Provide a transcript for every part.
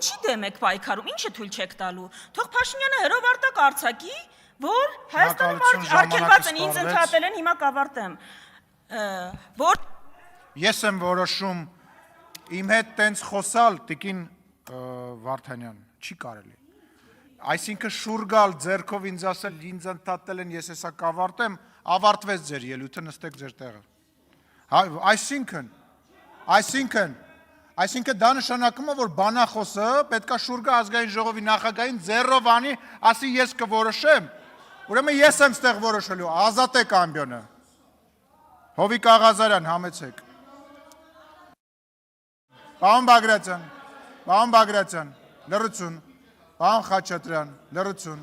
ինչի դեմ եք պայքարում, ինչը թույլ չեք տալու։ Թող Փաշինյանը հերով արտակ արձակի, որ Հայաստանում արգելված են, ինձ ընդհատել են, հիմա կավարտեմ։ Որ Ես եմ որոշում իմ հետ տենց խոսալ տիկին Վարդանյան, չի կարելի։ Այսինքն շուռ գալ ձեռքով ինձ ասել, ինձ ընդհատել են, ես հեսա կավարտեմ, ավարտվեց ձեր ելույթը, նստեք ձեր տեղը։ Այսինքն դա նշանակում է, որ բանախոսը պետքա շուռ գա ազգային ժողովի նախագահին ձեռով անի, ասի ես կորոշեմ։ Ուրեմն ես եմ ստեղ որոշելու, ազատեք ամբյոնը։ Հովիկ Աղազարյան, համեցեք։ Պարոն Բագրատյան, լռություն, պարոն Խաչատրյան, լռություն,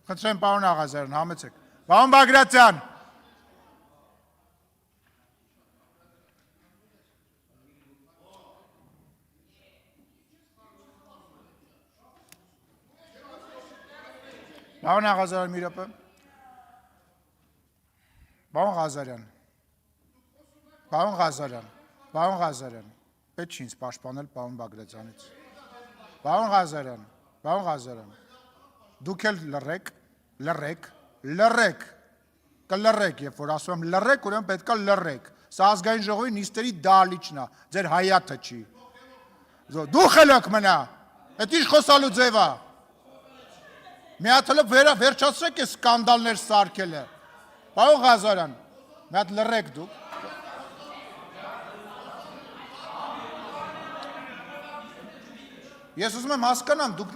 խնդրեմ պարոն Աղազարյան, համեցեք, պարոն Բագրատյան, պարոն Աղազարյան, մի րոպե, պարոն Ղազարյան, պետք չի ինձ պաշտպանել պարոն Բագրատյանից։ Պարոն Ղազարյան, դուք էլ լռեք, կլռեք, երբ որ ասում եմ լռեք, ուրեմն պետքա լռեք։ Սա ազգային ժողովի նիստերի դահլիճն է, ձեր հայաթը չի։ Դու խելոք մնա, էդ ինչ խոսալու ձև է։ Մի հատ հլը վերջացրեք է սկանդալներ սարքելը։ Պարոն Ղազարյան, մի հատ լռեք դուք։ Ես ուզում եմ հասկանամ, դուք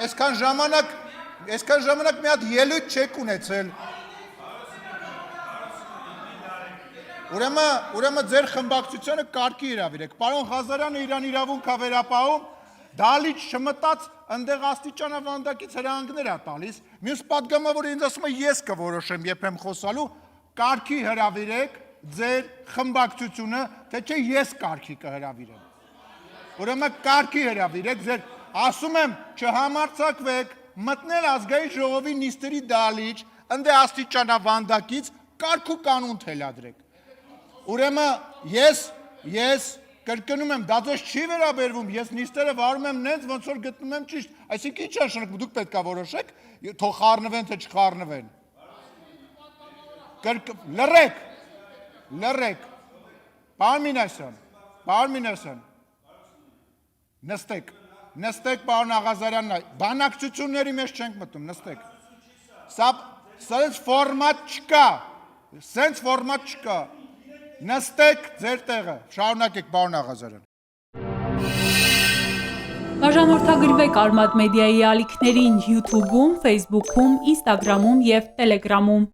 այսքան ժամանակ մի հատ ելույթ չեք ունեցել։ Ուրեմն ձեր խմբակցությունը կարգի հրավիրեք։ Պարոն Ղազարյանը իրան իրավունք է վերապահում, դահլիճ չմտած ընդեղ աստիճանավանդակից հրահանգներ է տալիս։ Մյուս պատգամավորը ինձ ասում է ես կորոշեմ, երբ եմ խոսալու, կարգի հրավիրեք ձեր խմբակցությունը, թե չէ ես կարգի կհրավիրեմ։ Ուրեմն կարգի հրավիրեք, ձեր ասում եմ չհամարձակվեք, մտնել ազգային ժողովի նիստերի դահլիճ, ընդե աստիճանավանդակից կարգ ու կանոն թելադրեք։ Ուրեմն ես կրկնում եմ, դա ձեզ չի վերաբերվում, ես նիստերը վարում եմ նենց, ոնց որ գտնում եմ ճիշտ, այսինքն ինչ նշանակում, դուք պետք է որոշեք, թող խառնվեն, թե չխառնվեն։ Լռեք։ Պարոն Մինասյան, նստեք պարոն Աղազարյանն, բանակցությունների մեջ չենք մտնում, նստեք։ Սա սենց ֆորմատ չկա, նստեք ձեր տեղը, շարունակեք պարոն Աղազարյան։ Բաժանորդագրվեք Արմադ մեդիայի ալիքներին YouTube-ում, Facebook-ում, Instagram-ում և Telegram-ում։